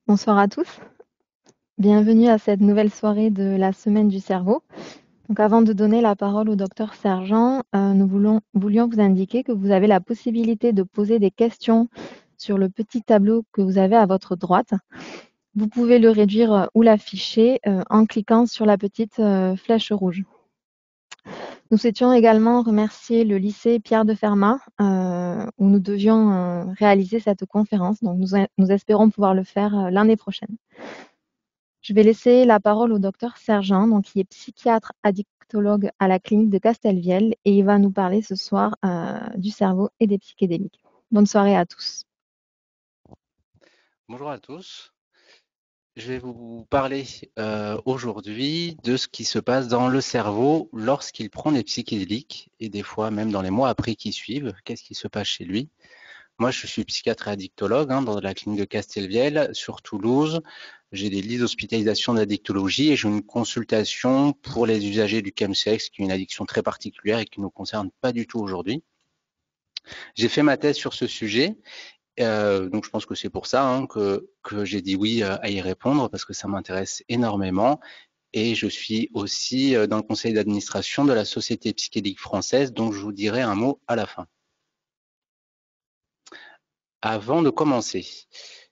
Bonsoir à tous. Bienvenue à cette nouvelle soirée de la Semaine du cerveau. Donc, avant de donner la parole au docteur Sergent, nous voulions vous indiquer que vous avez la possibilité de poser des questions sur le petit tableau que vous avez à votre droite. Vous pouvez le réduire ou l'afficher en cliquant sur la petite flèche rouge. Nous souhaitions également remercier le lycée Pierre de Fermat où nous devions réaliser cette conférence. Donc, nous espérons pouvoir le faire l'année prochaine. Je vais laisser la parole au docteur Sergent, donc, qui est psychiatre addictologue à la clinique de Castelvielle, et il va nous parler ce soir du cerveau et des psychédéliques. Bonne soirée à tous. Bonjour à tous. Je vais vous parler aujourd'hui de ce qui se passe dans le cerveau lorsqu'il prend des psychédéliques et des fois même dans les mois après qui suivent. Qu'est-ce qui se passe chez lui? Moi, je suis psychiatre et addictologue dans la clinique de Castelvielle sur Toulouse. J'ai des lits d'hospitalisation d'addictologie et j'ai une consultation pour les usagers du chemsex, qui est une addiction très particulière et qui ne nous concerne pas du tout aujourd'hui. J'ai fait ma thèse sur ce sujet. Donc je pense que c'est pour ça que j'ai dit oui à y répondre, parce que ça m'intéresse énormément. Et je suis aussi dans le conseil d'administration de la Société psychédélique française, dont je vous dirai un mot à la fin. Avant de commencer,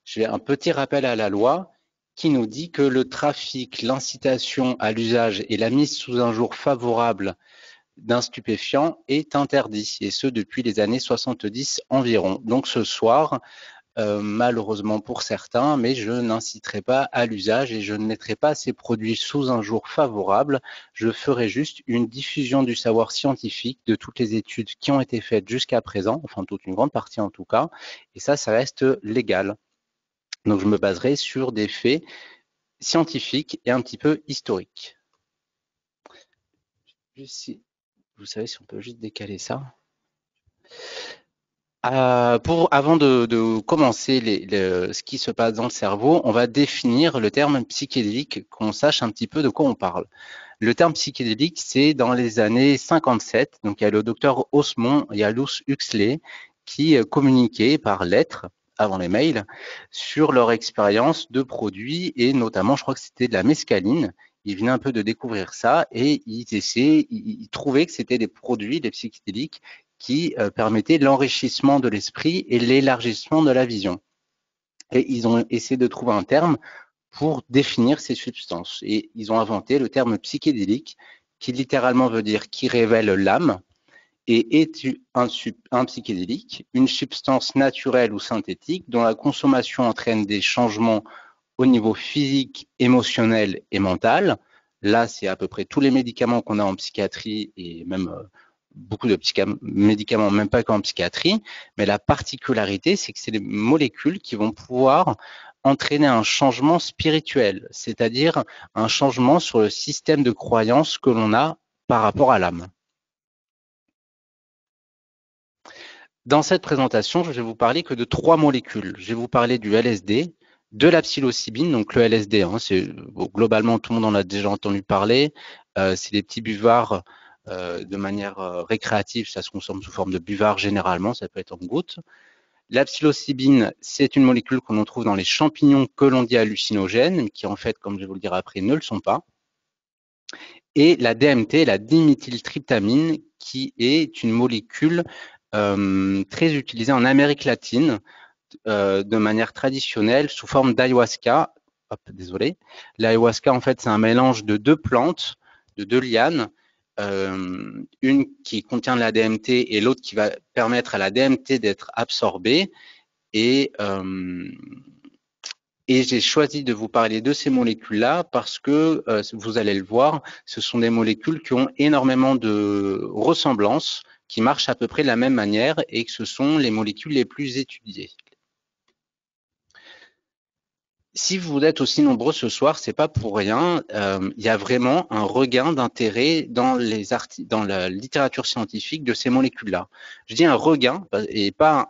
je vais un petit rappel à la loi qui nous dit que le trafic, l'incitation à l'usage et la mise sous un jour favorable d'un stupéfiant est interdit, et ce depuis les années 70 environ. Donc ce soir, malheureusement pour certains, mais je n'inciterai pas à l'usage et je ne mettrai pas ces produits sous un jour favorable. Je ferai juste une diffusion du savoir scientifique de toutes les études qui ont été faites jusqu'à présent, enfin toute une grande partie en tout cas, et ça reste légal. Donc je me baserai sur des faits scientifiques et un petit peu historiques. Vous savez si on peut juste décaler ça. Avant de commencer ce qui se passe dans le cerveau, on va définir le terme psychédélique, qu'on sache un petit peu de quoi on parle. Le terme psychédélique, c'est dans les années 57, donc il y a le docteur Osmond et Aldous Huxley qui communiquaient par lettres, avant les mails, sur leur expérience de produits, et notamment, je crois que c'était de la mescaline. Ils venaient un peu de découvrir ça et ils trouvaient que c'était des produits, des psychédéliques, qui permettait l'enrichissement de l'esprit et l'élargissement de la vision. Et ils ont essayé de trouver un terme pour définir ces substances. Et ils ont inventé le terme psychédélique, qui littéralement veut dire qui révèle l'âme, et est un psychédélique, une substance naturelle ou synthétique dont la consommation entraîne des changements au niveau physique, émotionnel et mental. Là, c'est à peu près tous les médicaments qu'on a en psychiatrie, et même beaucoup de médicaments, même pas qu'en psychiatrie, mais la particularité, c'est que c'est des molécules qui vont pouvoir entraîner un changement spirituel, c'est-à-dire un changement sur le système de croyance que l'on a par rapport à l'âme. Dans cette présentation, je vais vous parler que de 3 molécules. Je vais vous parler du LSD, de la psilocybine, donc le LSD, globalement tout le monde en a déjà entendu parler, c'est des petits buvards de manière récréative, ça se consomme sous forme de buvard généralement, ça peut être en gouttes. La psilocybine, c'est une molécule qu'on trouve dans les champignons que l'on dit hallucinogènes, mais qui en fait, comme je vais vous le dire après, ne le sont pas. Et la DMT, la diméthyltryptamine, qui est une molécule très utilisée en Amérique latine de manière traditionnelle sous forme d'ayahuasca. Désolé. L'ayahuasca, en fait, c'est un mélange de 2 plantes, de 2 lianes, une qui contient de la DMT et l'autre qui va permettre à la DMT d'être absorbée. Et j'ai choisi de vous parler de ces molécules-là parce que, vous allez le voir, ce sont des molécules qui ont énormément de ressemblances, qui marchent à peu près de la même manière, et que ce sont les molécules les plus étudiées. Si vous êtes aussi nombreux ce soir, c'est pas pour rien. Il y a vraiment un regain d'intérêt dans la littérature scientifique de ces molécules-là. Je dis un regain et pas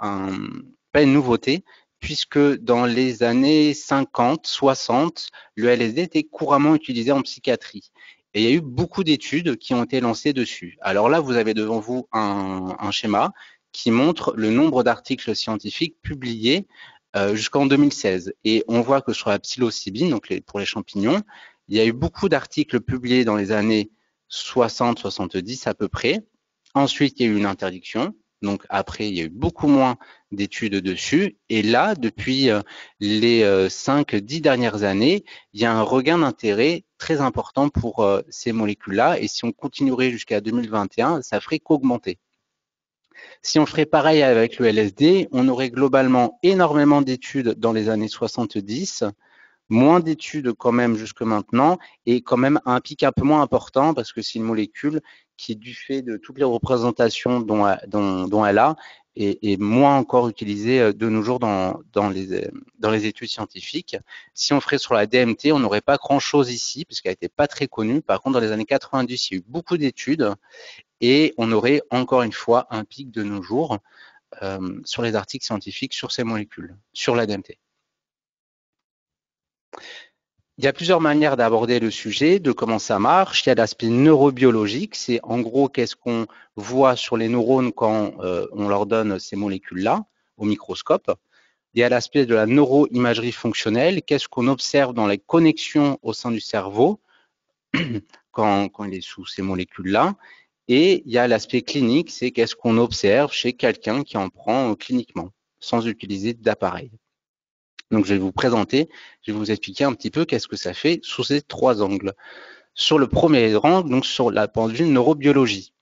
une nouveauté, puisque dans les années 50, 60, le LSD était couramment utilisé en psychiatrie. Et il y a eu beaucoup d'études qui ont été lancées dessus. Alors là, vous avez devant vous un schéma qui montre le nombre d'articles scientifiques publiés jusqu'en 2016. Et on voit que sur la psilocybine, donc pour les champignons, il y a eu beaucoup d'articles publiés dans les années 60-70 à peu près. Ensuite, il y a eu une interdiction. Donc après, il y a eu beaucoup moins d'études dessus. Et là, depuis les 5-10 dernières années, il y a un regain d'intérêt très important pour ces molécules-là. Et si on continuerait jusqu'à 2021, ça ferait qu'augmenter. Si on ferait pareil avec le LSD, on aurait globalement énormément d'études dans les années 70, moins d'études quand même jusque maintenant, et quand même un pic un peu moins important parce que c'est une molécule qui, du fait de toutes les représentations dont elle a, est moins encore utilisée de nos jours dans les études scientifiques. Si on ferait sur la DMT, on n'aurait pas grand-chose ici, puisqu'elle n'était pas très connue. Par contre, dans les années 90, il y a eu beaucoup d'études, et on aurait encore une fois un pic de nos jours sur les articles scientifiques sur ces molécules, sur la DMT. Il y a plusieurs manières d'aborder le sujet, de comment ça marche. Il y a l'aspect neurobiologique, c'est en gros qu'est-ce qu'on voit sur les neurones quand on leur donne ces molécules-là au microscope. Il y a l'aspect de la neuroimagerie fonctionnelle, qu'est-ce qu'on observe dans les connexions au sein du cerveau quand il est sous ces molécules-là. Et il y a l'aspect clinique, c'est qu'est-ce qu'on observe chez quelqu'un qui en prend cliniquement, sans utiliser d'appareil. Donc, je vais vous présenter, je vais vous expliquer un petit peu qu'est-ce que ça fait sous ces trois angles. Sur le premier angle, donc sur la point de vue neurobiologie.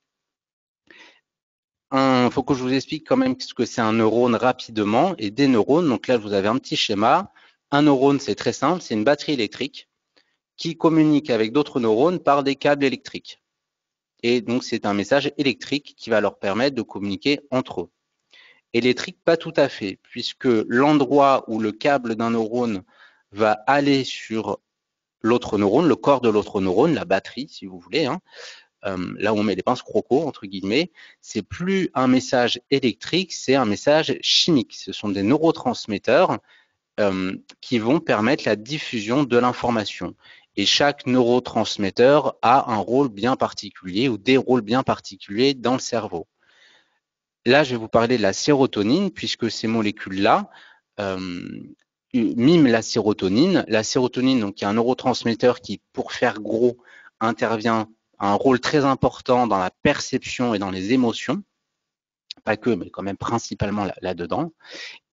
Il faut que je vous explique quand même ce que c'est un neurone rapidement et des neurones. Donc là, vous avez un petit schéma. Un neurone, c'est très simple, c'est une batterie électrique qui communique avec d'autres neurones par des câbles électriques. Et donc, c'est un message électrique qui va leur permettre de communiquer entre eux. Électrique, pas tout à fait, puisque l'endroit où le câble d'un neurone va aller sur l'autre neurone, le corps de l'autre neurone, la batterie, si vous voulez, hein, là où on met les pinces croco, entre guillemets, c'est plus un message électrique, c'est un message chimique. Ce sont des neurotransmetteurs qui vont permettre la diffusion de l'information. Et chaque neurotransmetteur a un rôle bien particulier ou des rôles bien particuliers dans le cerveau. Là, je vais vous parler de la sérotonine, puisque ces molécules-là miment la sérotonine. La sérotonine, donc, il y a un neurotransmetteur qui, pour faire gros, intervient a un rôle très important dans la perception et dans les émotions. Pas que, mais quand même principalement là-dedans.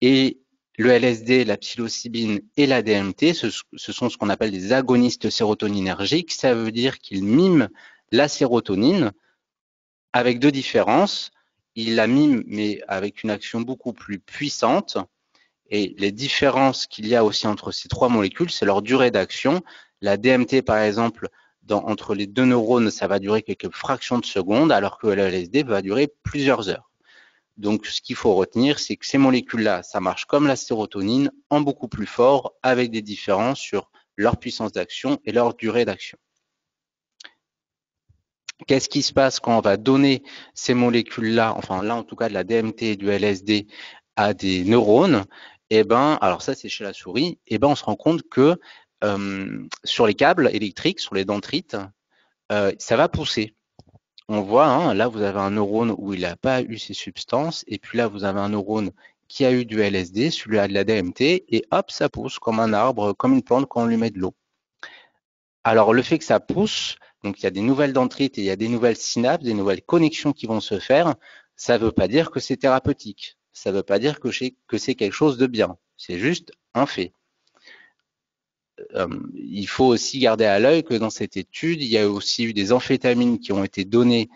Et le LSD, la psilocybine et la DMT, ce sont ce qu'on appelle des agonistes sérotoninergiques. Ça veut dire qu'ils miment la sérotonine avec deux différences. Ils la miment, mais avec une action beaucoup plus puissante. Et les différences qu'il y a aussi entre ces trois molécules, c'est leur durée d'action. La DMT, par exemple, entre les deux neurones, ça va durer quelques fractions de secondes, alors que le LSD va durer plusieurs heures. Donc, ce qu'il faut retenir, c'est que ces molécules-là, ça marche comme la sérotonine, en beaucoup plus fort, avec des différences sur leur puissance d'action et leur durée d'action. Qu'est-ce qui se passe quand on va donner ces molécules-là, enfin là en tout cas de la DMT et du LSD, à des neurones? Eh ben, alors ça c'est chez la souris, eh ben on se rend compte que sur les câbles électriques, sur les dendrites, ça va pousser. On voit, hein, là vous avez un neurone où il n'a pas eu ces substances, et puis là vous avez un neurone qui a eu du LSD, celui-là de la DMT, et hop, ça pousse comme un arbre, comme une plante quand on lui met de l'eau. Alors le fait que ça pousse, donc il y a des nouvelles dendrites et il y a des nouvelles synapses, des nouvelles connexions qui vont se faire, ça ne veut pas dire que c'est thérapeutique. Ça ne veut pas dire que c'est quelque chose de bien. C'est juste un fait. Il faut aussi garder à l'œil que dans cette étude, il y a aussi eu des amphétamines qui ont été données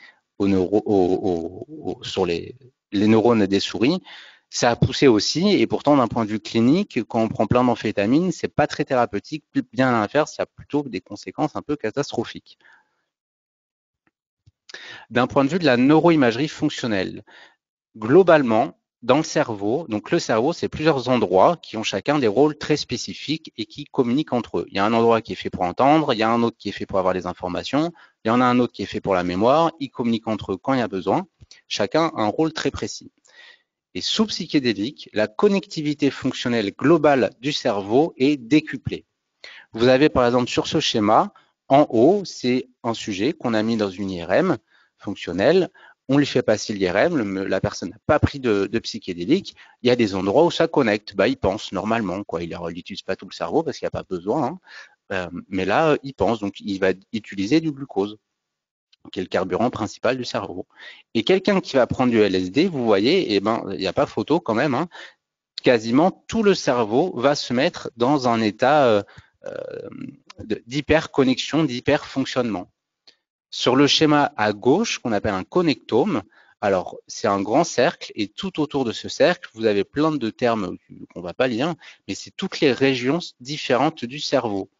sur les neurones des souris. Ça a poussé aussi, et pourtant d'un point de vue clinique, quand on prend plein d'amphétamines, c'est pas très thérapeutique, bien à l'inverse, il y a plutôt des conséquences un peu catastrophiques. D'un point de vue de la neuroimagerie fonctionnelle, globalement, dans le cerveau, donc le cerveau, c'est plusieurs endroits qui ont chacun des rôles très spécifiques et qui communiquent entre eux. Il y a un endroit qui est fait pour entendre, il y a un autre qui est fait pour avoir des informations, il y en a un autre qui est fait pour la mémoire, ils communiquent entre eux quand il y a besoin. Chacun a un rôle très précis. Et sous psychédélique, la connectivité fonctionnelle globale du cerveau est décuplée. Vous avez par exemple sur ce schéma, en haut, c'est un sujet qu'on a mis dans une IRM fonctionnelle. on lui fait passer l'IRM, la personne n'a pas pris de psychédélique, il y a des endroits où ça connecte, bah, il pense normalement, quoi. Il n'utilise pas tout le cerveau parce qu'il n'y a pas besoin, hein. Mais là, il pense, donc il va utiliser du glucose, qui est le carburant principal du cerveau. Et quelqu'un qui va prendre du LSD, vous voyez, eh ben, il n'y a pas photo quand même, hein, quasiment tout le cerveau va se mettre dans un état d'hyperconnexion, d'hyperfonctionnement. Sur le schéma à gauche, qu'on appelle un connectome, alors c'est un grand cercle et tout autour de ce cercle, vous avez plein de termes qu'on ne va pas lire, mais c'est toutes les régions différentes du cerveau.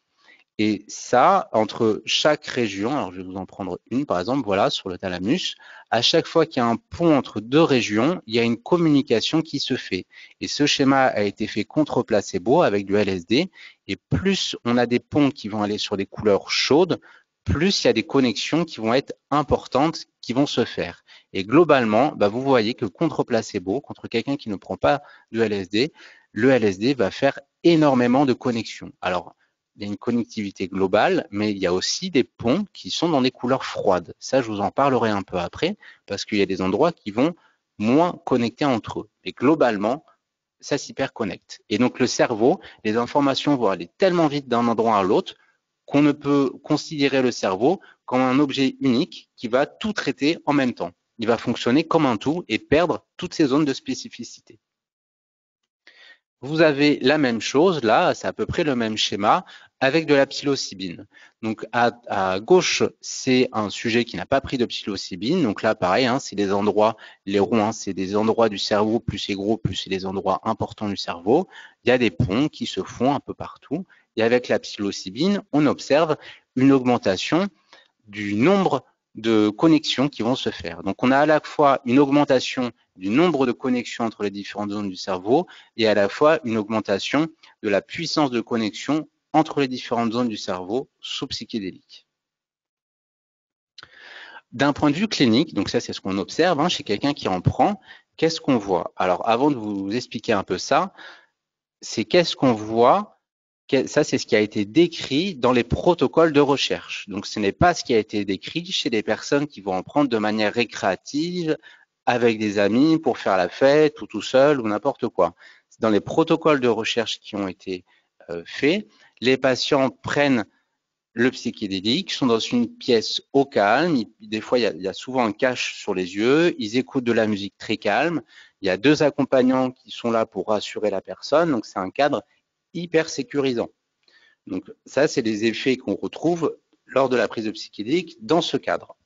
Et ça, entre chaque région, alors je vais vous en prendre une par exemple, voilà, sur le thalamus, à chaque fois qu'il y a un pont entre deux régions, il y a une communication qui se fait. Et ce schéma a été fait contre placebo avec du LSD. Et plus on a des ponts qui vont aller sur des couleurs chaudes, plus il y a des connexions qui vont être importantes, qui vont se faire. Et globalement, bah vous voyez que contre placebo, contre quelqu'un qui ne prend pas du LSD, le LSD va faire énormément de connexions. Alors, il y a une connectivité globale, mais il y a aussi des ponts qui sont dans des couleurs froides. Ça, je vous en parlerai un peu après, parce qu'il y a des endroits qui vont moins connecter entre eux. Et globalement, ça s'hyperconnecte. Et donc le cerveau, les informations vont aller tellement vite d'un endroit à l'autre qu'on ne peut considérer le cerveau comme un objet unique qui va tout traiter en même temps. Il va fonctionner comme un tout et perdre toutes ces zones de spécificité. Vous avez la même chose, là, c'est à peu près le même schéma, avec de la psilocybine. Donc à gauche, c'est un sujet qui n'a pas pris de psilocybine. Donc là, pareil, hein, c'est des endroits, les ronds, hein, c'est des endroits du cerveau, plus c'est gros, plus c'est des endroits importants du cerveau. Il y a des ponts qui se font un peu partout. Et avec la psilocybine, on observe une augmentation du nombre de connexions qui vont se faire. Donc on a à la fois une augmentation du nombre de connexions entre les différentes zones du cerveau et à la fois une augmentation de la puissance de connexion entre les différentes zones du cerveau sous psychédélique. D'un point de vue clinique, donc ça c'est ce qu'on observe hein, chez quelqu'un qui en prend, qu'est-ce qu'on voit? Alors avant de vous expliquer un peu ça, c'est qu'est-ce qu'on voit. Ça, c'est ce qui a été décrit dans les protocoles de recherche. Donc, ce n'est pas ce qui a été décrit chez des personnes qui vont en prendre de manière récréative, avec des amis, pour faire la fête, ou tout seul, ou n'importe quoi. Dans les protocoles de recherche qui ont été faits, les patients prennent le psychédélique, sont dans une pièce au calme. Des fois, il y a souvent un cache sur les yeux. Ils écoutent de la musique très calme. Il y a 2 accompagnants qui sont là pour rassurer la personne. Donc, c'est un cadre hyper sécurisant. Donc ça, c'est des effets qu'on retrouve lors de la prise de psychédéliques dans ce cadre.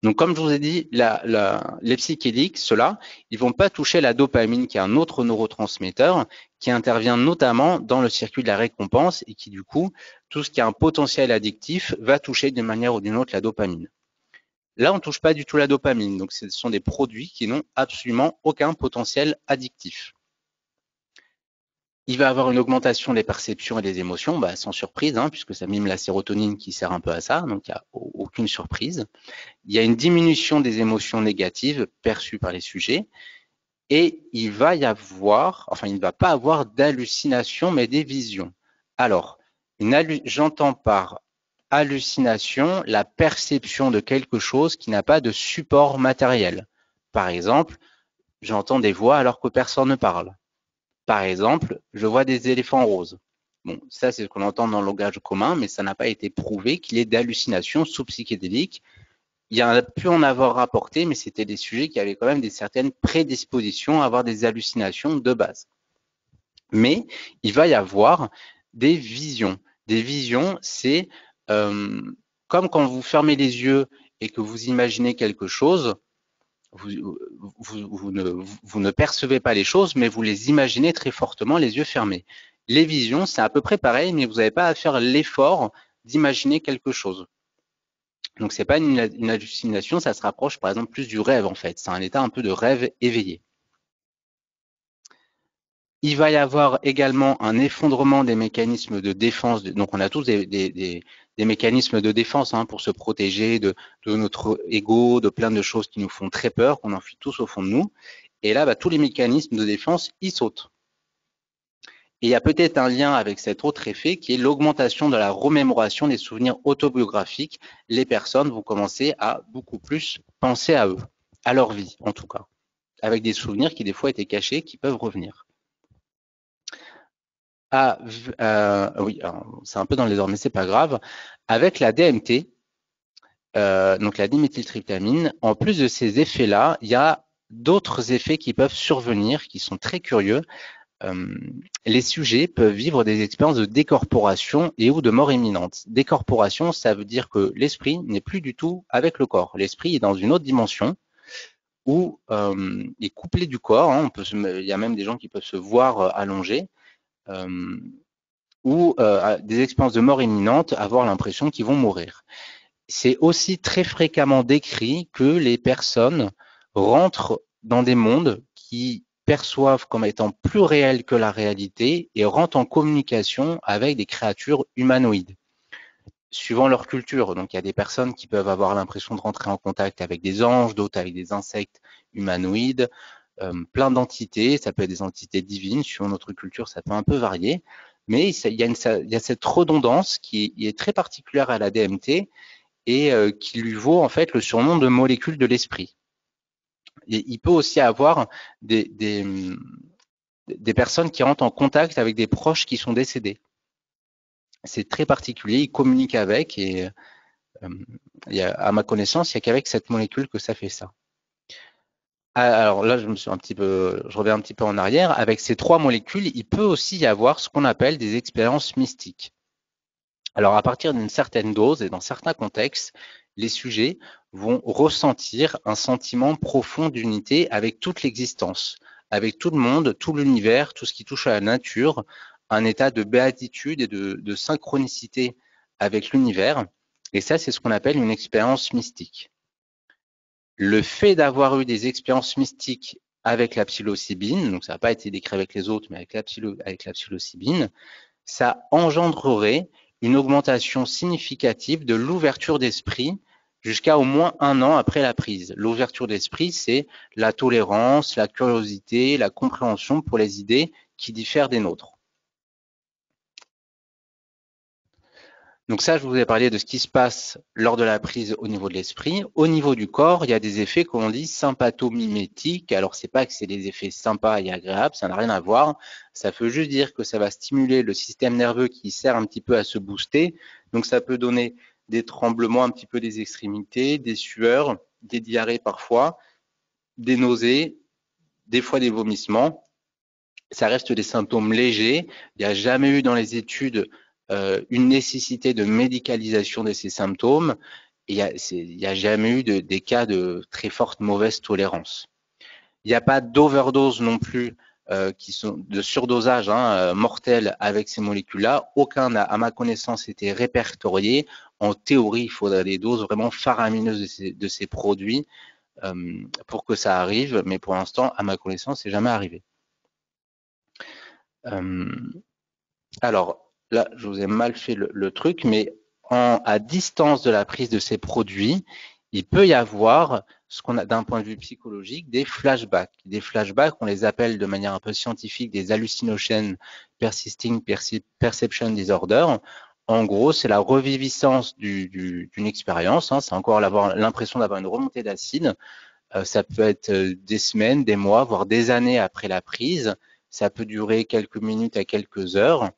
Donc comme je vous ai dit, les psychédéliques, ceux-là, ils vont pas toucher la dopamine, qui est un autre neurotransmetteur, qui intervient notamment dans le circuit de la récompense et qui du coup, tout ce qui a un potentiel addictif va toucher d'une manière ou d'une autre la dopamine. Là, on ne touche pas du tout la dopamine, donc ce sont des produits qui n'ont absolument aucun potentiel addictif. Il va avoir une augmentation des perceptions et des émotions, bah, sans surprise, hein, puisque ça mime la sérotonine qui sert un peu à ça, donc il n'y a aucune surprise. Il y a une diminution des émotions négatives perçues par les sujets, et il va y avoir, enfin il ne va pas avoir d'hallucinations, mais des visions. Alors, j'entends par hallucination la perception de quelque chose qui n'a pas de support matériel. Par exemple, j'entends des voix alors que personne ne parle. Par exemple, je vois des éléphants roses. Bon, ça, c'est ce qu'on entend dans le langage commun, mais ça n'a pas été prouvé qu'il y ait d'hallucinations sous psychédéliques. Il y en a pu en avoir rapporté, mais c'était des sujets qui avaient quand même des certaines prédispositions à avoir des hallucinations de base. Mais il va y avoir des visions. Des visions, c'est comme quand vous fermez les yeux et que vous imaginez quelque chose, vous ne percevez pas les choses, mais vous les imaginez très fortement, les yeux fermés. Les visions, c'est à peu près pareil, mais vous n'avez pas à faire l'effort d'imaginer quelque chose. Donc, c'est pas une hallucination, ça se rapproche par exemple plus du rêve en fait. C'est un état un peu de rêve éveillé. Il va y avoir également un effondrement des mécanismes de défense. Donc, on a tous des mécanismes de défense hein, pour se protéger de notre ego, de plein de choses qui nous font très peur, qu'on enfuit tous au fond de nous. Et là, bah, tous les mécanismes de défense, ils sautent. Et il y a peut-être un lien avec cet autre effet qui est l'augmentation de la remémoration des souvenirs autobiographiques. Les personnes vont commencer à beaucoup plus penser à eux, à leur vie en tout cas, avec des souvenirs qui des fois étaient cachés, qui peuvent revenir. Ah, oui, c'est un peu dans les ordres, mais c'est pas grave. Avec la DMT, donc la diméthyltryptamine, en plus de ces effets-là, il y a d'autres effets qui peuvent survenir, qui sont très curieux. Les sujets peuvent vivre des expériences de décorporation et ou de mort imminente. Décorporation, ça veut dire que l'esprit n'est plus du tout avec le corps. L'esprit est dans une autre dimension où il est couplé du corps. Hein, il y a même des gens qui peuvent se voir allongés. Ou des expériences de mort imminente, avoir l'impression qu'ils vont mourir. C'est aussi très fréquemment décrit que les personnes rentrent dans des mondes qui perçoivent comme étant plus réels que la réalité et rentrent en communication avec des créatures humanoïdes, suivant leur culture. Donc il y a des personnes qui peuvent avoir l'impression de rentrer en contact avec des anges, d'autres avec des insectes humanoïdes, plein d'entités, ça peut être des entités divines, suivant notre culture, ça peut un peu varier, mais il y a cette redondance qui est très particulière à la DMT et qui lui vaut en fait le surnom de molécule de l'esprit. Et il peut aussi avoir des personnes qui rentrent en contact avec des proches qui sont décédés. C'est très particulier, ils communiquent avec et à ma connaissance, il n'y a qu'avec cette molécule que ça fait ça. Alors là, je reviens un petit peu en arrière. Avec ces trois molécules, il peut aussi y avoir ce qu'on appelle des expériences mystiques. Alors, à partir d'une certaine dose et dans certains contextes, les sujets vont ressentir un sentiment profond d'unité avec toute l'existence, avec tout le monde, tout l'univers, tout ce qui touche à la nature, un état de béatitude et de synchronicité avec l'univers. Et ça, c'est ce qu'on appelle une expérience mystique. Le fait d'avoir eu des expériences mystiques avec la psilocybine, donc ça n'a pas été décrit avec les autres, mais avec la psilocybine, ça engendrerait une augmentation significative de l'ouverture d'esprit jusqu'à au moins 1 an après la prise. L'ouverture d'esprit, c'est la tolérance, la curiosité, la compréhension pour les idées qui diffèrent des nôtres. Donc ça, je vous ai parlé de ce qui se passe lors de la prise au niveau de l'esprit. Au niveau du corps, il y a des effets qu'on dit sympathomimétiques. Alors, c'est pas que c'est des effets sympas et agréables, ça n'a rien à voir. Ça veut juste dire que ça va stimuler le système nerveux qui sert un petit peu à se booster. Donc, ça peut donner des tremblements un petit peu des extrémités, des sueurs, des diarrhées parfois, des nausées, des fois des vomissements. Ça reste des symptômes légers. Il n'y a jamais eu dans les études une nécessité de médicalisation de ces symptômes. Et il n'y a jamais eu des cas de très forte mauvaise tolérance. Il n'y a pas d'overdose non plus qui sont de surdosage mortel avec ces molécules-là. Aucun n'a, à ma connaissance, été répertorié. En théorie, il faudrait des doses vraiment faramineuses de ces produits pour que ça arrive, mais pour l'instant, à ma connaissance, c'est jamais arrivé. Alors, là, je vous ai mal fait le truc, mais à distance de la prise de ces produits, il peut y avoir ce qu'on a d'un point de vue psychologique des flashbacks. Des flashbacks, on les appelle de manière un peu scientifique des hallucinogènes persisting perception disorder. En gros, c'est la reviviscence d'une expérience. C'est encore l'impression d'avoir une remontée d'acide. Ça peut être des semaines, des mois, voire des années après la prise. Ça peut durer quelques minutes à quelques heures.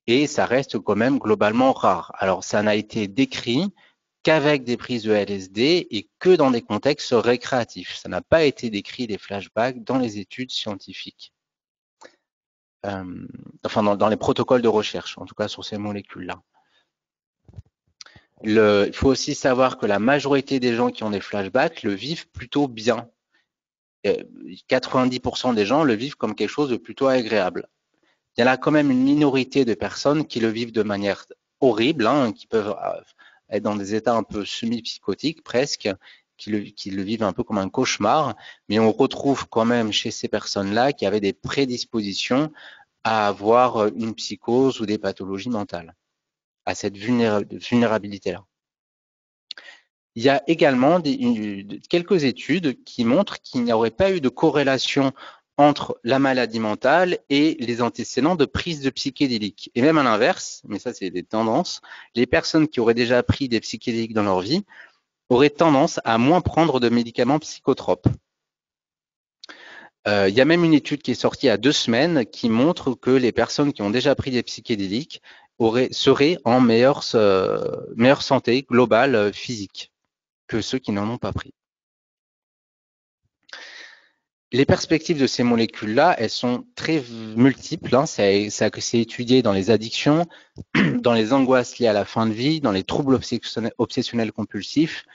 Et ça reste quand même globalement rare. Alors, ça n'a été décrit qu'avec des prises de LSD et que dans des contextes récréatifs. Ça n'a pas été décrit les flashbacks dans les études scientifiques. Enfin, dans les protocoles de recherche, en tout cas sur ces molécules-là. Il faut aussi savoir que la majorité des gens qui ont des flashbacks le vivent plutôt bien. 90% des gens le vivent comme quelque chose de plutôt agréable. Il y en a quand même une minorité de personnes qui le vivent de manière horrible, qui peuvent être dans des états un peu semi-psychotiques presque, qui le vivent un peu comme un cauchemar, mais on retrouve quand même chez ces personnes-là qui avaient des prédispositions à avoir une psychose ou des pathologies mentales, à cette vulnérabilité-là. Il y a également quelques études qui montrent qu'il n'y aurait pas eu de corrélation entre la maladie mentale et les antécédents de prise de psychédéliques. Et même à l'inverse, mais ça c'est des tendances, les personnes qui auraient déjà pris des psychédéliques dans leur vie auraient tendance à moins prendre de médicaments psychotropes. Il y a même une étude qui est sortie il y a 2 semaines qui montre que les personnes qui ont déjà pris des psychédéliques seraient en meilleure santé globale physique que ceux qui n'en ont pas pris. Les perspectives de ces molécules-là, elles sont très multiples. Hein. C'est étudié dans les addictions, dans les angoisses liées à la fin de vie, dans les troubles obsessionnels compulsifs,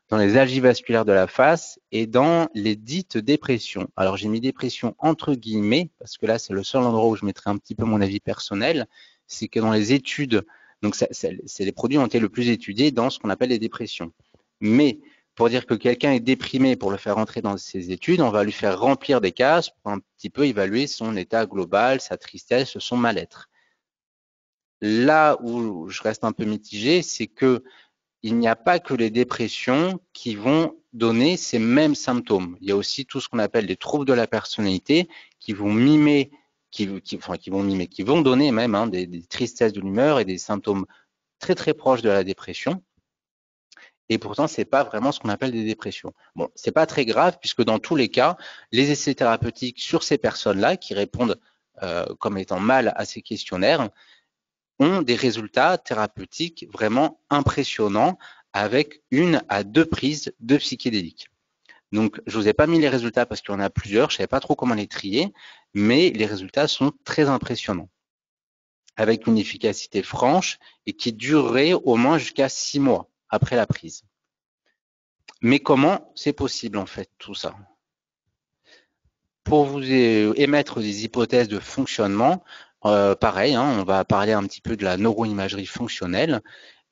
dans les algies vasculaires de la face et dans les dites dépressions. Alors j'ai mis dépression entre guillemets, parce que là c'est le seul endroit où je mettrai un petit peu mon avis personnel, c'est que dans les études, donc c'est les produits ont été le plus étudiés dans ce qu'on appelle les dépressions. Mais pour dire que quelqu'un est déprimé, pour le faire entrer dans ces études, on va lui faire remplir des cases pour un petit peu évaluer son état global, sa tristesse, son mal-être. Là où je reste un peu mitigé, c'est que il n'y a pas que les dépressions qui vont donner ces mêmes symptômes. Il y a aussi tout ce qu'on appelle des troubles de la personnalité qui vont mimer, qui vont donner même des tristesses de l'humeur et des symptômes très très proches de la dépression. Et pourtant, c'est pas vraiment ce qu'on appelle des dépressions. Bon, c'est pas très grave puisque dans tous les cas, les essais thérapeutiques sur ces personnes-là qui répondent comme étant mal à ces questionnaires ont des résultats thérapeutiques vraiment impressionnants avec 1 à 2 prises de psychédéliques. Donc, je vous ai pas mis les résultats parce qu'il y en a plusieurs, je savais pas trop comment les trier, mais les résultats sont très impressionnants, avec une efficacité franche et qui durerait au moins jusqu'à 6 mois après la prise. Mais comment c'est possible en fait tout ça? Pour vous émettre des hypothèses de fonctionnement, pareil, hein, on va parler un petit peu de la neuroimagerie fonctionnelle.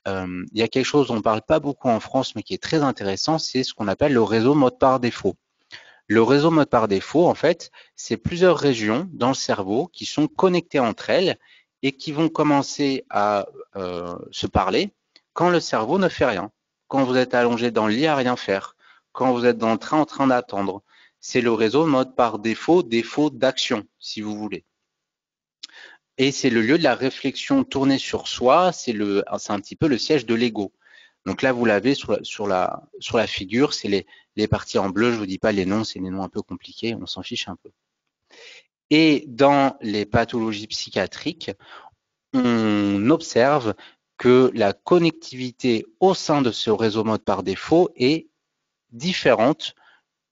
Il y a quelque chose dont on ne parle pas beaucoup en France, mais qui est très intéressant, c'est ce qu'on appelle le réseau mode par défaut. Le réseau mode par défaut, en fait, c'est plusieurs régions dans le cerveau qui sont connectées entre elles et qui vont commencer à se parler quand le cerveau ne fait rien. Quand vous êtes allongé dans le lit à rien faire, quand vous êtes dans le train en train d'attendre. C'est le réseau mode par défaut, défaut d'action, si vous voulez. Et c'est le lieu de la réflexion tournée sur soi, c'est un petit peu le siège de l'ego. Donc là, vous l'avez sur la figure, c'est les parties en bleu, je vous dis pas les noms, c'est des noms un peu compliqués, on s'en fiche un peu. Et dans les pathologies psychiatriques, on observe que la connectivité au sein de ce réseau mode par défaut est différente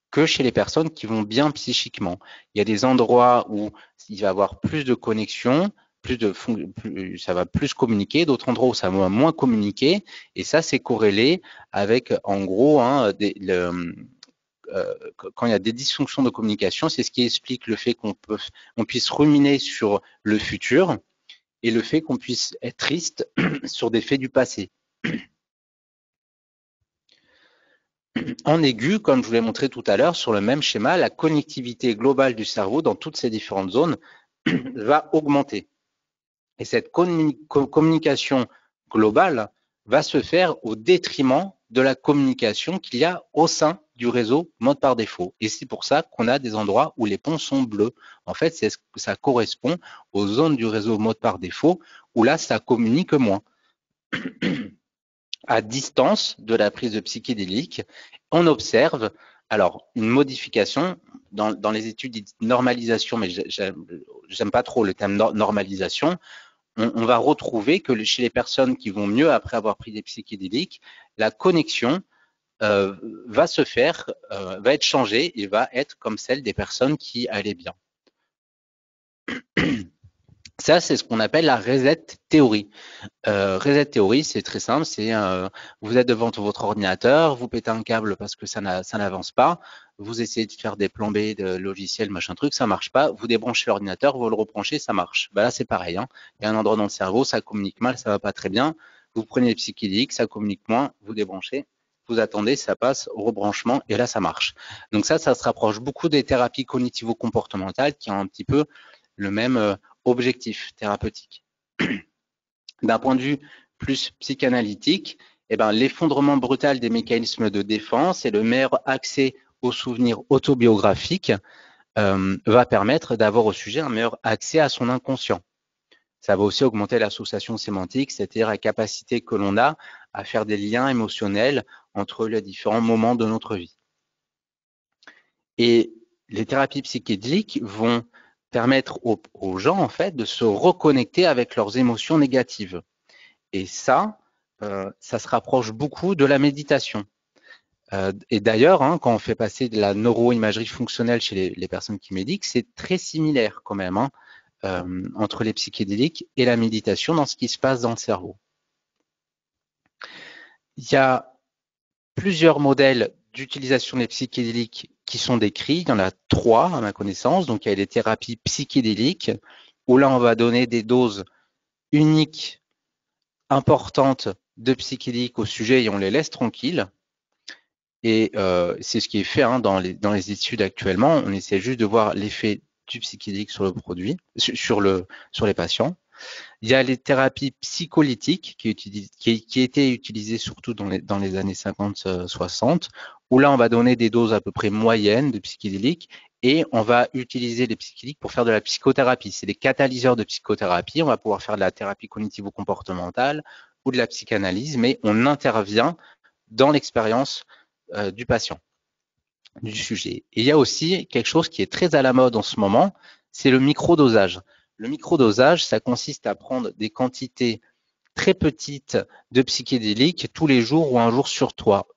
que chez les personnes qui vont bien psychiquement. Il y a des endroits où il va y avoir plus de connexion, ça va plus communiquer, d'autres endroits où ça va moins communiquer, et ça c'est corrélé avec, en gros, quand il y a des dysfonctions de communication, c'est ce qui explique le fait qu'on puisse ruminer sur le futur et le fait qu'on puisse être triste sur des faits du passé. En aigu, comme je vous l'ai montré tout à l'heure, sur le même schéma, la connectivité globale du cerveau dans toutes ces différentes zones va augmenter. Et cette communication globale va se faire au détriment de la communication qu'il y a au sein du réseau mode par défaut. Et c'est pour ça qu'on a des endroits où les ponts sont bleus. En fait, ça correspond aux zones du réseau mode par défaut où là, ça communique moins. À distance de la prise de psychédélique, on observe alors une modification dans les études dites normalisation, mais j'aime pas trop le terme normalisation. On va retrouver que chez les personnes qui vont mieux après avoir pris des psychédéliques, la connexion va se faire, va être changée et va être comme celle des personnes qui allaient bien. Ça, c'est ce qu'on appelle la reset théorie. Reset théorie, c'est très simple, c'est vous êtes devant votre ordinateur, vous pétez un câble parce que ça n'avance pas, vous essayez de faire des plans B de logiciel, machin truc, ça marche pas, vous débranchez l'ordinateur, vous le rebranchez, ça marche. Bah là, c'est pareil, hein. Il y a un endroit dans le cerveau, ça communique mal, ça va pas très bien, vous prenez les psychédéliques, ça communique moins, vous débranchez, vous attendez, ça passe au rebranchement et là, ça marche. Donc ça se rapproche beaucoup des thérapies cognitivo-comportementales qui ont un petit peu le même objectif thérapeutique. D'un point de vue plus psychanalytique, eh ben, l'effondrement brutal des mécanismes de défense et le meilleur accès aux souvenirs autobiographiques va permettre d'avoir au sujet un meilleur accès à son inconscient. Ça va aussi augmenter l'association sémantique, c'est-à-dire la capacité que l'on a à faire des liens émotionnels entre les différents moments de notre vie. Et les thérapies psychédéliques vont permettre aux gens, en fait, de se reconnecter avec leurs émotions négatives. Et ça se rapproche beaucoup de la méditation. Et d'ailleurs, quand on fait passer de la neuroimagerie fonctionnelle chez les personnes qui méditent, c'est très similaire quand même, entre les psychédéliques et la méditation dans ce qui se passe dans le cerveau. Il y a plusieurs modèles d'utilisation des psychédéliques qui sont décrits. Il y en a 3 à ma connaissance. Donc, il y a les thérapies psychédéliques où là, on va donner des doses uniques, importantes de psychédéliques au sujet et on les laisse tranquilles. Et c'est ce qui est fait dans les études actuellement. On essaie juste de voir l'effet du psychédélique sur le produit, sur les patients. Il y a les thérapies psycholytiques qui étaient utilisées surtout dans les années 50-60, où là, on va donner des doses à peu près moyennes de psychédéliques et on va utiliser les psychédéliques pour faire de la psychothérapie. C'est des catalyseurs de psychothérapie. On va pouvoir faire de la thérapie cognitivo-comportementale ou de la psychanalyse, mais on intervient dans l'expérience du patient, du sujet. Et il y a aussi quelque chose qui est très à la mode en ce moment, c'est le microdosage. Le microdosage, ça consiste à prendre des quantités très petites de psychédéliques tous les jours ou un jour sur 3.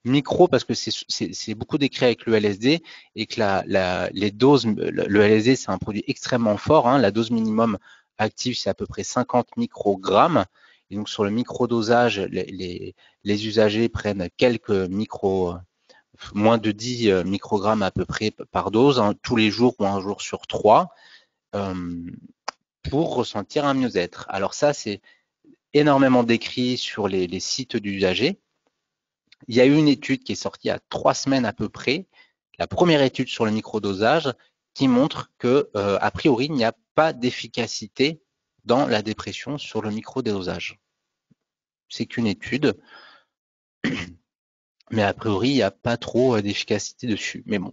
Micro parce que c'est beaucoup décrit avec le LSD et que les doses, le LSD c'est un produit extrêmement fort. La dose minimum active c'est à peu près 50 microgrammes. Et donc sur le microdosage, les usagers prennent moins de 10 microgrammes à peu près par dose, tous les jours ou un jour sur 3, pour ressentir un mieux-être. Alors ça, c'est énormément décrit sur les sites d'usagers. Il y a eu une étude qui est sortie il y a 3 semaines à peu près, la première étude sur le microdosage, qui montre que, a priori, il n'y a pas d'efficacité dans la dépression sur le microdosage. C'est qu'une étude, mais a priori, il n'y a pas trop d'efficacité dessus. Mais bon.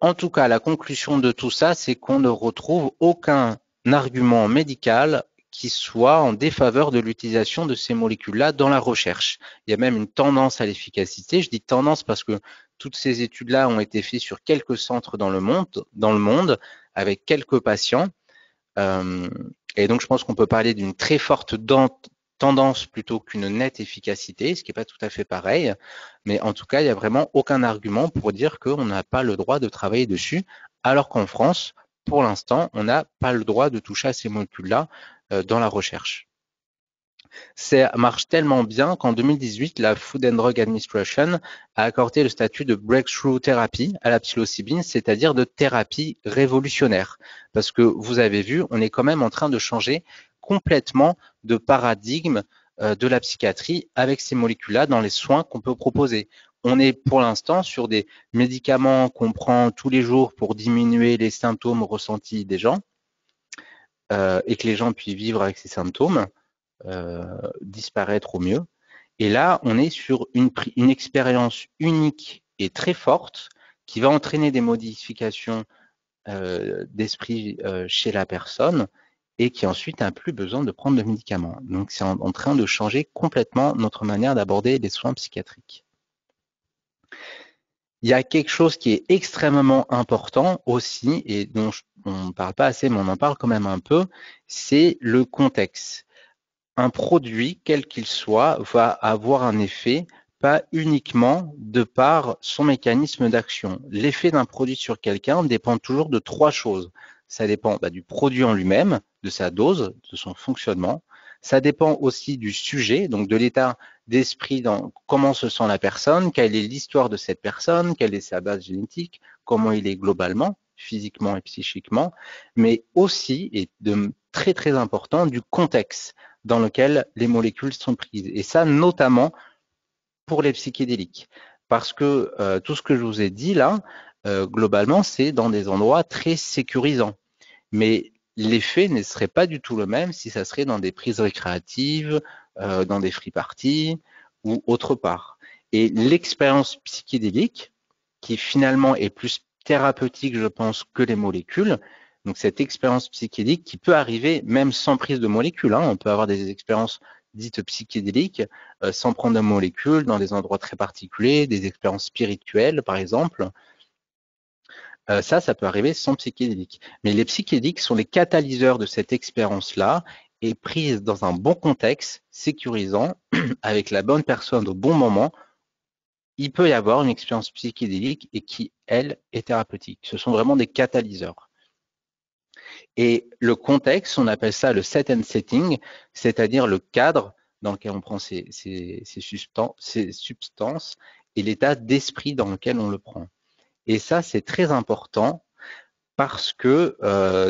En tout cas, la conclusion de tout ça, c'est qu'on ne retrouve aucun argument médical qui soit en défaveur de l'utilisation de ces molécules-là dans la recherche. Il y a même une tendance à l'efficacité. Je dis tendance parce que toutes ces études-là ont été faites sur quelques centres dans le monde avec quelques patients. Et donc, je pense qu'on peut parler d'une très forte tendance plutôt qu'une nette efficacité, ce qui n'est pas tout à fait pareil. Mais en tout cas, il n'y a vraiment aucun argument pour dire qu'on n'a pas le droit de travailler dessus, alors qu'en France, pour l'instant, on n'a pas le droit de toucher à ces molécules-là dans la recherche. Ça marche tellement bien qu'en 2018, la Food and Drug Administration a accordé le statut de Breakthrough Therapy à la psilocybine, c'est-à-dire de thérapie révolutionnaire. Parce que vous avez vu, on est quand même en train de changer complètement de paradigme de la psychiatrie avec ces molécules-là dans les soins qu'on peut proposer. On est pour l'instant sur des médicaments qu'on prend tous les jours pour diminuer les symptômes ressentis des gens et que les gens puissent vivre avec ces symptômes. Disparaître au mieux. Et là, on est sur une expérience unique et très forte qui va entraîner des modifications d'esprit chez la personne et qui ensuite n'a plus besoin de prendre de médicaments. Donc, c'est en train de changer complètement notre manière d'aborder les soins psychiatriques. Il y a quelque chose qui est extrêmement important aussi et dont on ne parle pas assez, mais on en parle quand même un peu, c'est le contexte. Un produit, quel qu'il soit, va avoir un effet, pas uniquement de par son mécanisme d'action. L'effet d'un produit sur quelqu'un dépend toujours de 3 choses. Ça dépend du produit en lui-même, de sa dose, de son fonctionnement. Ça dépend aussi du sujet, donc de l'état d'esprit dans comment se sent la personne, quelle est l'histoire de cette personne, quelle est sa base génétique, comment il est globalement, physiquement et psychiquement, mais aussi, et de très très important, du contexte dans lequel les molécules sont prises. Et ça, notamment pour les psychédéliques. Parce que tout ce que je vous ai dit là, globalement, c'est dans des endroits très sécurisants. Mais l'effet ne serait pas du tout le même si ça serait dans des prises récréatives, dans des free parties ou autre part. Et l'expérience psychédélique, qui finalement est plus thérapeutique, je pense, que les molécules. Donc cette expérience psychédélique qui peut arriver même sans prise de molécules. On peut avoir des expériences dites psychédéliques sans prendre de molécules dans des endroits très particuliers, des expériences spirituelles par exemple. Ça peut arriver sans psychédélique. Mais les psychédéliques sont les catalyseurs de cette expérience-là et prise dans un bon contexte, sécurisant, avec la bonne personne au bon moment, il peut y avoir une expérience psychédélique et qui, elle, est thérapeutique. Ce sont vraiment des catalyseurs. Et le contexte, on appelle ça le set and setting, c'est-à-dire le cadre dans lequel on prend ces substances et l'état d'esprit dans lequel on le prend. Et ça, c'est très important parce que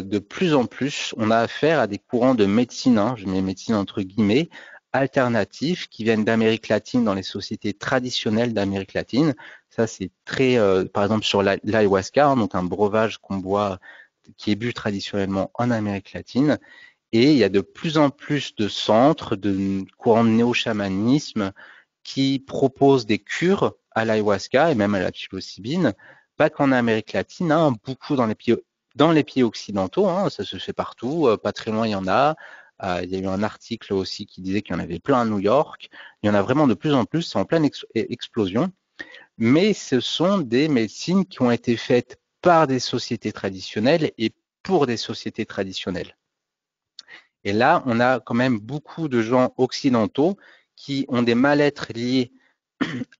de plus en plus, on a affaire à des courants de médecine, je mets médecine entre guillemets, alternatifs qui viennent d'Amérique latine dans les sociétés traditionnelles d'Amérique latine. Ça, c'est très, par exemple, sur l'ayahuasca, donc un breuvage qu'on boit, qui est bu traditionnellement en Amérique latine. Et il y a de plus en plus de centres, de courants de néo-chamanisme qui proposent des cures à l'ayahuasca et même à la psilocybine, pas qu'en Amérique latine, beaucoup dans les pays occidentaux, ça se fait partout, pas très loin il y en a. Il y a eu un article aussi qui disait qu'il y en avait plein à New York. Il y en a vraiment de plus en plus, c'est en pleine explosion. Mais ce sont des médecines qui ont été faites par des sociétés traditionnelles et pour des sociétés traditionnelles. Et là, on a quand même beaucoup de gens occidentaux qui ont des mal-être liés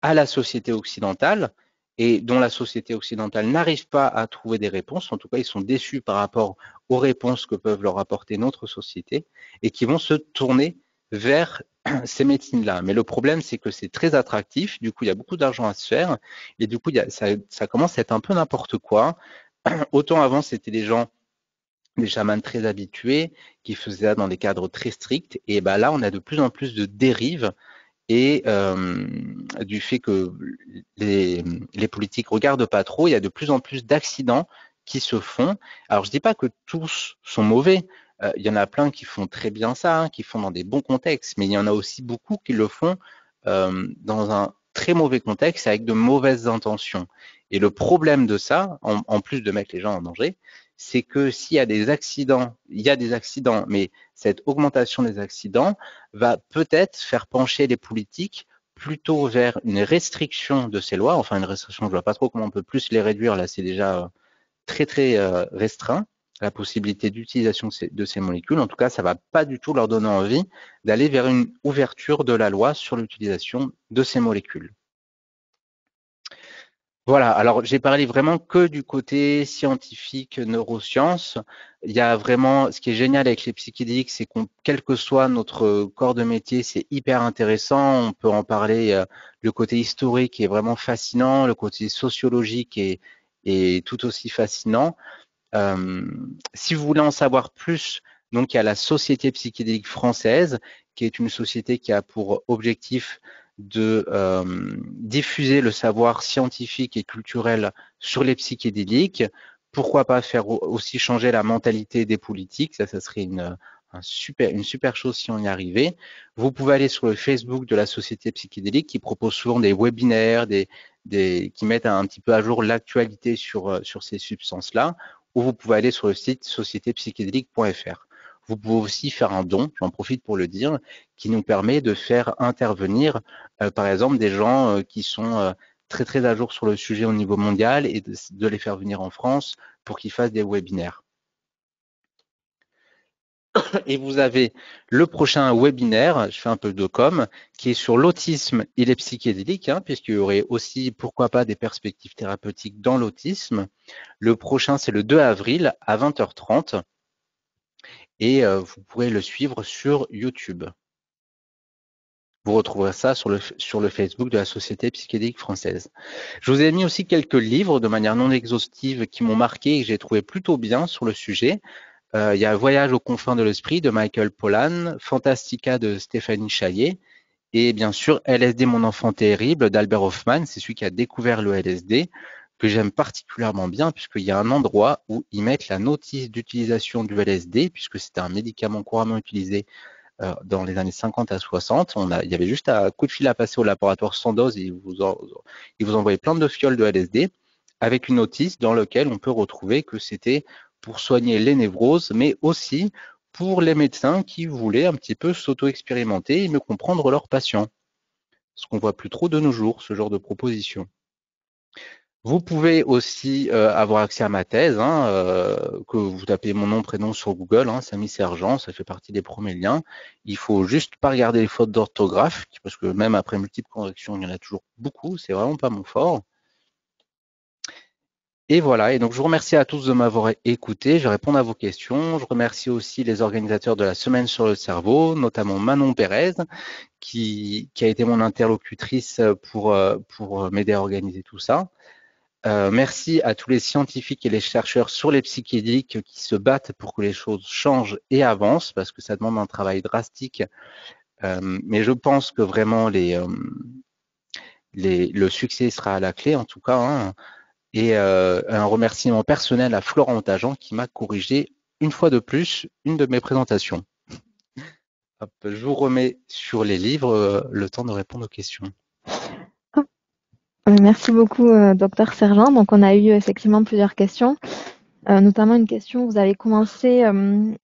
à la société occidentale et dont la société occidentale n'arrive pas à trouver des réponses. En tout cas, ils sont déçus par rapport aux réponses que peuvent leur apporter notre société et qui vont se tourner vers ces médecines-là. Mais le problème, c'est que c'est très attractif. Du coup, il y a beaucoup d'argent à se faire et du coup, ça commence à être un peu n'importe quoi. Autant avant, c'était des chamans très habitués qui faisaient ça dans des cadres très stricts. Et ben là, on a de plus en plus de dérives et du fait que les politiques regardent pas trop, il y a de plus en plus d'accidents qui se font. Alors je dis pas que tous sont mauvais. Il y en a plein qui font très bien ça, qui font dans des bons contextes, mais il y en a aussi beaucoup qui le font dans un très mauvais contexte avec de mauvaises intentions. Et le problème de ça, en plus de mettre les gens en danger, c'est que s'il y a des accidents, il y a des accidents, mais cette augmentation des accidents va peut-être faire pencher les politiques plutôt vers une restriction de ces lois. Enfin, une restriction, je ne vois pas trop comment on peut plus les réduire. Là, c'est déjà très, très restreint, la possibilité d'utilisation de ces molécules. En tout cas, ça ne va pas du tout leur donner envie d'aller vers une ouverture de la loi sur l'utilisation de ces molécules. Voilà, alors j'ai parlé vraiment que du côté scientifique, neurosciences. Il y a vraiment, ce qui est génial avec les psychédéliques, c'est qu'on, quel que soit notre corps de métier, c'est hyper intéressant. On peut en parler, le côté historique est vraiment fascinant, le côté sociologique est tout aussi fascinant. Si vous voulez en savoir plus, donc il y a la Société psychédélique française, qui est une société qui a pour objectif de diffuser le savoir scientifique et culturel sur les psychédéliques. Pourquoi pas faire aussi changer la mentalité des politiques, ça serait une super chose si on y arrivait. Vous pouvez aller sur le Facebook de la Société psychédélique qui propose souvent des webinaires, qui mettent un petit peu à jour l'actualité sur ces substances-là, ou vous pouvez aller sur le site sociétépsychédélique.fr. Vous pouvez aussi faire un don, j'en profite pour le dire, qui nous permet de faire intervenir, par exemple, des gens qui sont très très à jour sur le sujet au niveau mondial et de les faire venir en France pour qu'ils fassent des webinaires. Et vous avez le prochain webinaire, je fais un peu de com, qui est sur l'autisme et les psychédéliques, puisqu'il y aurait aussi, pourquoi pas, des perspectives thérapeutiques dans l'autisme. Le prochain, c'est le 2 avril à 20h30 et vous pourrez le suivre sur YouTube. Vous retrouverez ça sur le Facebook de la Société psychédélique française. Je vous ai mis aussi quelques livres de manière non exhaustive qui m'ont marqué et que j'ai trouvé plutôt bien sur le sujet. Il y a Voyage aux confins de l'esprit de Michael Pollan, Fantastica de Stéphanie Chaillet et bien sûr LSD mon enfant terrible d'Albert Hoffman. C'est celui qui a découvert le LSD que j'aime particulièrement bien puisqu'il y a un endroit où ils mettent la notice d'utilisation du LSD puisque c'était un médicament couramment utilisé dans les années 50 à 60. Il y avait juste un coup de fil à passer au laboratoire sans dose et ils vous envoyaient plein de fioles de LSD avec une notice dans laquelle on peut retrouver que c'était pour soigner les névroses, mais aussi pour les médecins qui voulaient un petit peu s'auto-expérimenter et mieux comprendre leurs patients. Ce qu'on voit plus trop de nos jours, ce genre de proposition. Vous pouvez aussi avoir accès à ma thèse, hein, que vous tapez mon nom, prénom sur Google, hein, Samy Sergent, ça fait partie des premiers liens. Il faut juste pas regarder les fautes d'orthographe, parce que même après multiples corrections, il y en a toujours beaucoup, c'est vraiment pas mon fort. Et voilà, et donc je vous remercie à tous de m'avoir écouté, je vais répondre à vos questions. Je remercie aussi les organisateurs de la Semaine sur le cerveau, notamment Manon Pérez, qui a été mon interlocutrice pour m'aider à organiser tout ça. Merci à tous les scientifiques et les chercheurs sur les psychédéliques qui se battent pour que les choses changent et avancent, parce que ça demande un travail drastique. Mais je pense que vraiment le succès sera à la clé, en tout cas. Hein. Et un remerciement personnel à Florent Tajan qui m'a corrigé une fois de plus une de mes présentations. Hop, je vous remets sur les livres le temps de répondre aux questions. Merci beaucoup, docteur Sergent. Donc, on a eu effectivement plusieurs questions, notamment une question, vous avez commencé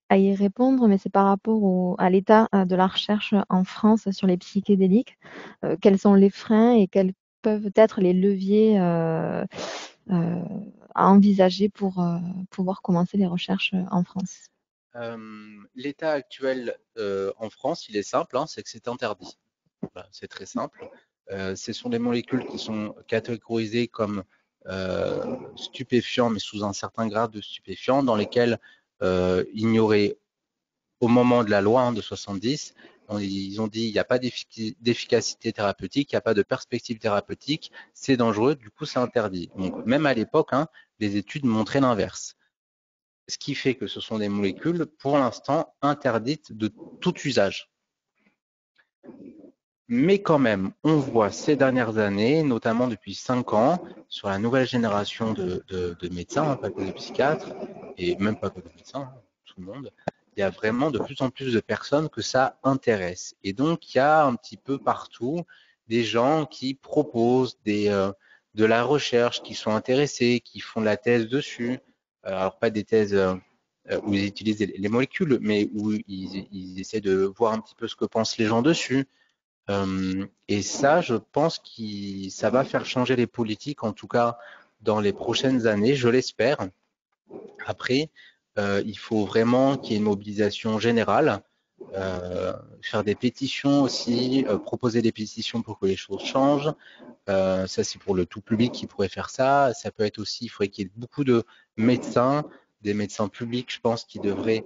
à y répondre, mais c'est par rapport à l'état de la recherche en France sur les psychédéliques. Quels sont les freins et quels peuvent être les leviers à envisager pour pouvoir commencer les recherches en France? L'état actuel en France, il est simple, hein, c'est que c'est interdit. Voilà, c'est très simple. Ce sont des molécules qui sont catégorisées comme stupéfiants, mais sous un certain grade de stupéfiants, dans lesquels il n'y aurait, au moment de la loi hein, de 70, ils ont dit il n'y a pas d'efficacité thérapeutique, il n'y a pas de perspective thérapeutique, c'est dangereux, du coup c'est interdit. Donc même à l'époque, hein, les études montraient l'inverse. Ce qui fait que ce sont des molécules, pour l'instant, interdites de tout usage. Mais quand même, on voit ces dernières années, notamment depuis 5 ans, sur la nouvelle génération de médecins, hein, pas que de psychiatres, et même pas que de médecins, hein, tout le monde, il y a vraiment de plus en plus de personnes que ça intéresse. Et donc, il y a un petit peu partout des gens qui proposent de la recherche, qui sont intéressés, qui font de la thèse dessus. Alors, pas des thèses où ils utilisent les molécules, mais où ils essaient de voir un petit peu ce que pensent les gens dessus. Et ça, je pense que ça va faire changer les politiques, en tout cas dans les prochaines années, je l'espère. Après, il faut vraiment qu'il y ait une mobilisation générale, faire des pétitions aussi, proposer des pétitions pour que les choses changent. Ça, c'est pour le tout public qui pourrait faire ça. Ça peut être aussi, il faudrait qu'il y ait beaucoup de médecins, des médecins publics, je pense, qui devraient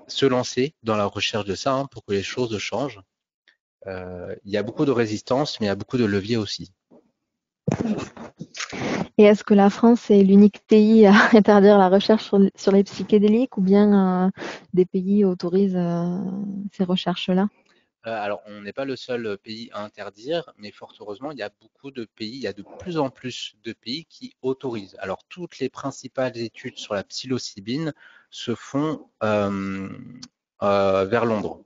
se lancer dans la recherche de ça hein, pour que les choses changent. Il y a beaucoup de résistance, mais il y a beaucoup de leviers aussi. Et est-ce que la France est l'unique pays à interdire la recherche sur les psychédéliques ou bien des pays autorisent ces recherches-là? Alors, on n'est pas le seul pays à interdire, mais fort heureusement, il y a beaucoup de pays, il y a de plus en plus de pays qui autorisent. Alors, toutes les principales études sur la psilocybine se font vers Londres,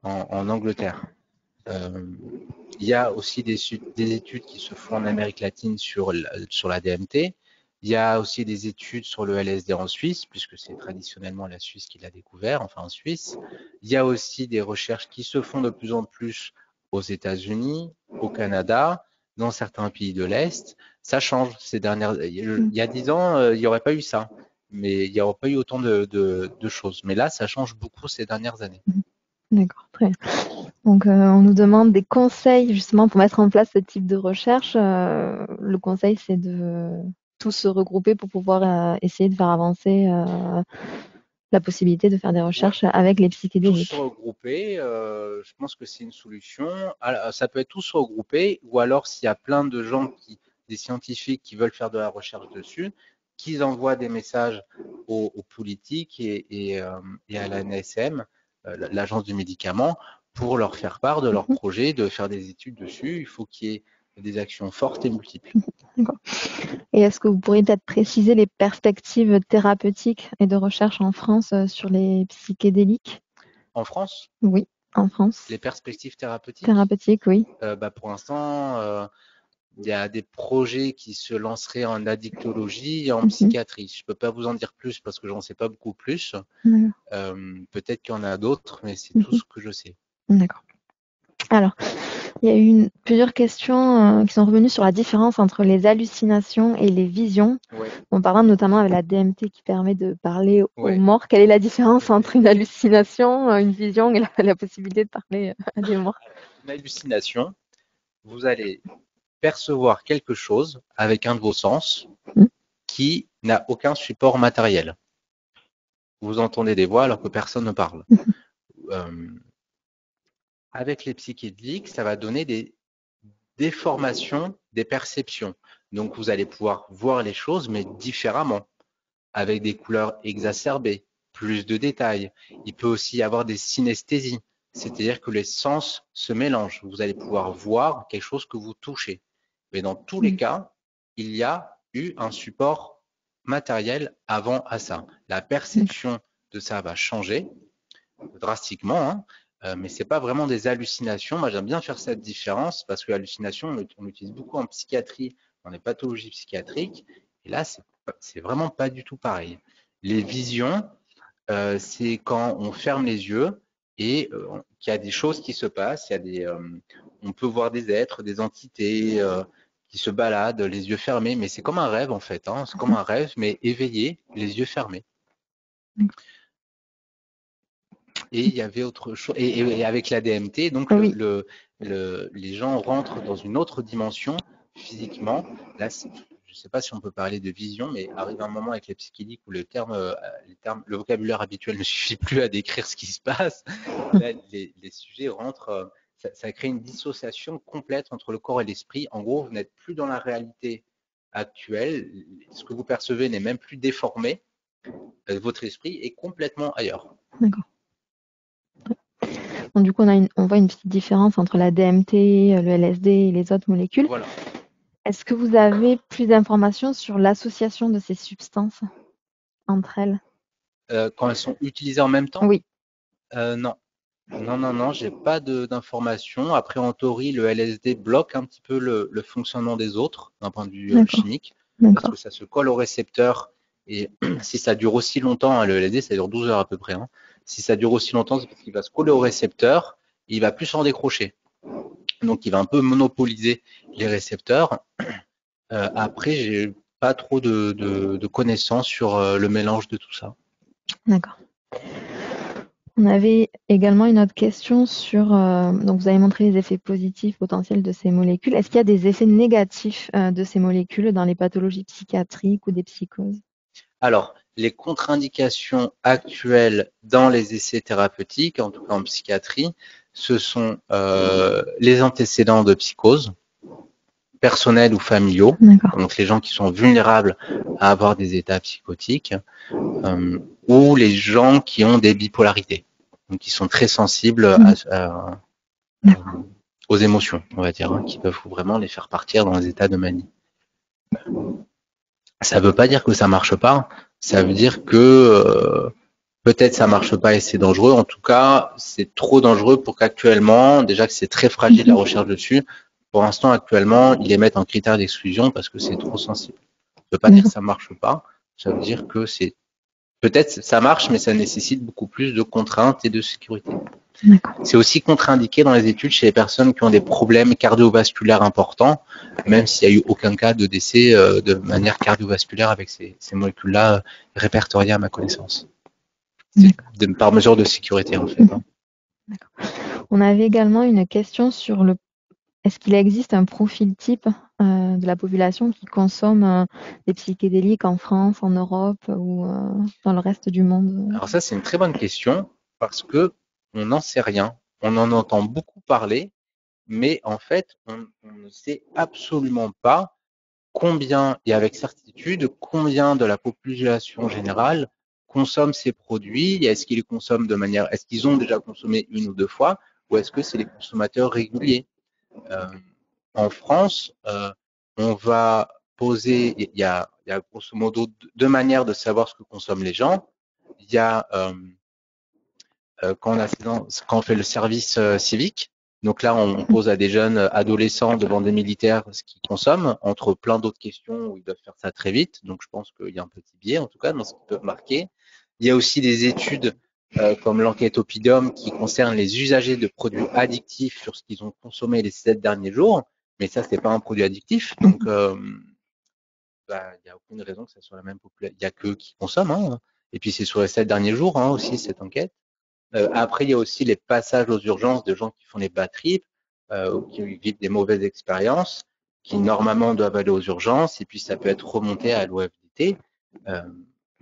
en Angleterre. Il y a aussi des études qui se font en Amérique latine sur la DMT. Il y a aussi des études sur le LSD en Suisse, puisque c'est traditionnellement la Suisse qui l'a découvert, enfin en Suisse. Il y a aussi des recherches qui se font de plus en plus aux États-Unis, au Canada, dans certains pays de l'Est. Ça change ces dernières. Il y a 10 ans, il n'y aurait pas eu ça, mais il n'y aurait pas eu autant de choses. Mais là, ça change beaucoup ces dernières années. D'accord, très bien. Donc, on nous demande des conseils justement pour mettre en place ce type de recherche. Le conseil, c'est de tous se regrouper pour pouvoir essayer de faire avancer la possibilité de faire des Ouais. recherches avec les Tous se psychédéliques. regrouper, je pense que c'est une solution. Ça peut être tous se regrouper, ou alors s'il y a plein de gens des scientifiques qui veulent faire de la recherche dessus, qu'ils envoient des messages aux politiques et à la NSM, l'agence du médicament, pour leur faire part de leur projet, de faire des études dessus. Il faut qu'il y ait des actions fortes et multiples. D'accord. Et est-ce que vous pourriez peut-être préciser les perspectives thérapeutiques et de recherche en France sur les psychédéliques? En France, Oui, en France. les perspectives thérapeutiques, Thérapeutiques, oui. pour l'instant, Il y a des projets qui se lanceraient en addictologie et en Mhm. psychiatrie. Je peux pas vous en dire plus parce que j'en sais pas beaucoup plus. D'accord. Peut-être qu'il y en a d'autres, mais c'est tout Mhm. ce que je sais. D'accord. Alors, il y a eu plusieurs questions qui sont revenues sur la différence entre les hallucinations et les visions. Ouais, On parle notamment avec la DMT qui permet de parler aux ouais. morts. Quelle est la différence entre une hallucination, une vision et la possibilité de parler à des morts? Alors, une hallucination, vous allez percevoir quelque chose avec un de vos sens Mhm. qui n'a aucun support matériel. Vous entendez des voix alors que personne ne parle. Euh, Avec les psychédéliques, ça va donner des déformations des perceptions. Donc vous allez pouvoir voir les choses, mais différemment, avec des couleurs exacerbées, plus de détails. Il peut aussi y avoir des synesthésies, c'est-à-dire que les sens se mélangent. Vous allez pouvoir voir quelque chose que vous touchez. Mais dans tous les Mhm. cas, il y a eu un support matériel avant à ça. La perception de ça va changer drastiquement, hein, mais c'est pas vraiment des hallucinations. Moi, j'aime bien faire cette différence parce que l'hallucination, on l'utilise beaucoup en psychiatrie, dans les pathologies psychiatriques, et là, c'est vraiment pas du tout pareil. Les visions, c'est quand on ferme les yeux et qu'il y a des choses qui se passent. Il y a on peut voir des êtres, des entités qui se baladent, les yeux fermés, mais c'est comme un rêve en fait. Hein, c'est comme un rêve, mais éveillé, les yeux fermés. Et il y avait autre chose. Et avec la DMT, donc Oui, les gens rentrent dans une autre dimension physiquement. Là, je ne sais pas si on peut parler de vision, mais arrive un moment avec les psychédéliques où le vocabulaire habituel ne suffit plus à décrire ce qui se passe. Là, les sujets rentrent. Ça crée une dissociation complète entre le corps et l'esprit. En gros, vous n'êtes plus dans la réalité actuelle. Ce que vous percevez n'est même plus déformé. Votre esprit est complètement ailleurs. d'accord. Donc, du coup, on voit une petite différence entre la DMT, le LSD et les autres molécules. Voilà. Est-ce que vous avez plus d'informations sur l'association de ces substances entre elles? Quand elles sont utilisées en même temps? Oui, Non. Non, non, non, j'ai pas d'informations. Après, en théorie, le LSD bloque un petit peu le fonctionnement des autres d'un point de vue d'accord, chimique, parce que d'accord. ça se colle au récepteur. Et si ça dure aussi longtemps, hein, le LSD, ça dure 12 heures à peu près. Hein. Si ça dure aussi longtemps, c'est parce qu'il va se coller au récepteur, et il va plus s'en décrocher. Donc, il va un peu monopoliser les récepteurs. Après, j'ai pas trop de connaissances sur le mélange de tout ça. D'accord. On avait également une autre question sur, donc vous avez montré les effets positifs potentiels de ces molécules. Est-ce qu'il y a des effets négatifs de ces molécules dans les pathologies psychiatriques ou des psychoses? Alors, les contre-indications actuelles dans les essais thérapeutiques, en tout cas en psychiatrie, ce sont les antécédents de psychose, personnels ou familiaux, D'accord. donc les gens qui sont vulnérables à avoir des états psychotiques, ou les gens qui ont des bipolarités, donc qui sont très sensibles Mhm. D'accord. aux émotions, on va dire, hein, qui peuvent vraiment les faire partir dans des états de manie. Ça ne veut pas dire que ça marche pas, ça veut dire que peut-être ça marche pas et c'est dangereux. En tout cas, c'est trop dangereux pour qu'actuellement, déjà que c'est très fragile la Mhm. recherche dessus, pour l'instant actuellement, ils les mettent en critère d'exclusion parce que c'est trop sensible. Ça veut pas dire que D'accord. ça marche pas, ça veut dire que c'est peut-être ça marche, mais ça nécessite beaucoup plus de contraintes et de sécurité. D'accord. C'est aussi contre-indiqué dans les études chez les personnes qui ont des problèmes cardiovasculaires importants, même s'il n'y a eu aucun cas de décès de manière cardiovasculaire avec ces molécules-là répertoriées à ma connaissance. C'est D'accord. par mesure de sécurité en fait. Mhm. Hein. D'accord. On avait également une question sur le est-ce qu'il existe un profil type de la population qui consomme des psychédéliques en France, en Europe ou dans le reste du monde? Alors ça, c'est une très bonne question parce que on n'en sait rien. On en entend beaucoup parler, mais en fait, on ne sait absolument pas combien, et avec certitude, combien de la population générale consomme ces produits. Est-ce qu'ils les consomment de manière, est-ce qu'ils ont déjà consommé une ou deux fois, ou est-ce que c'est les consommateurs réguliers? Euh, En France, on va poser, il y a grosso modo deux manières de savoir ce que consomment les gens. Il y a quand on fait le service civique, Donc là, on pose à des jeunes adolescents devant des militaires ce qu'ils consomment, entre plein d'autres questions où ils doivent faire ça très vite. Donc je pense qu'il y a un petit biais, en tout cas, dans ce qu'ils peuvent marquer. Il y a aussi des études comme l'enquête Oppidum qui concerne les usagers de produits addictifs sur ce qu'ils ont consommé les 7 derniers jours. Mais ça, c'est pas un produit addictif. Donc, bah, il n'y a aucune raison que ça soit la même population. Il n'y a qu'eux qui consomment. Hein. Et puis, c'est sur les 7 derniers jours hein, aussi, cette enquête. Après, il y a aussi les passages aux urgences de gens qui font les bad trips ou qui vivent des mauvaises expériences, qui normalement doivent aller aux urgences, et puis ça peut être remonté à l'OFDT. Euh,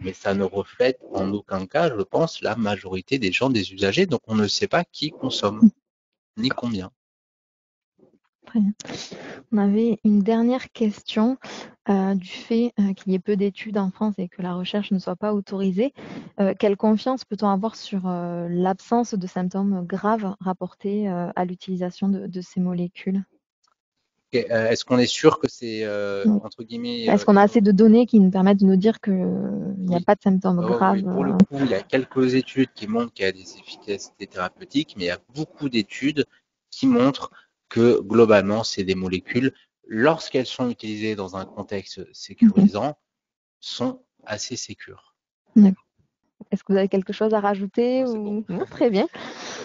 mais ça ne reflète en aucun cas, je pense, la majorité des gens, des usagers. Donc, on ne sait pas qui consomme, ni combien. Très bien. On avait une dernière question du fait qu'il y ait peu d'études en France et que la recherche ne soit pas autorisée. Quelle confiance peut-on avoir sur l'absence de symptômes graves rapportés à l'utilisation de ces molécules? Est-ce qu'on est sûr que c'est, Oui. entre guillemets, Est-ce qu'on a assez de données qui nous permettent de nous dire qu'il n'y a oui. pas de symptômes Oui, graves? pour le coup, il y a quelques études qui montrent qu'il y a des efficacités thérapeutiques, mais il y a beaucoup d'études qui montrent que globalement, c'est des molécules, lorsqu'elles sont utilisées dans un contexte Mhm. sécurisant, sont assez sécures. D'accord. Est-ce que vous avez quelque chose à rajouter Non, c'est bon. ou... Non, très bien.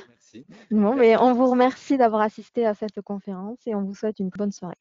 Merci. Bon, mais on vous remercie d'avoir assisté à cette conférence et on vous souhaite une bonne soirée.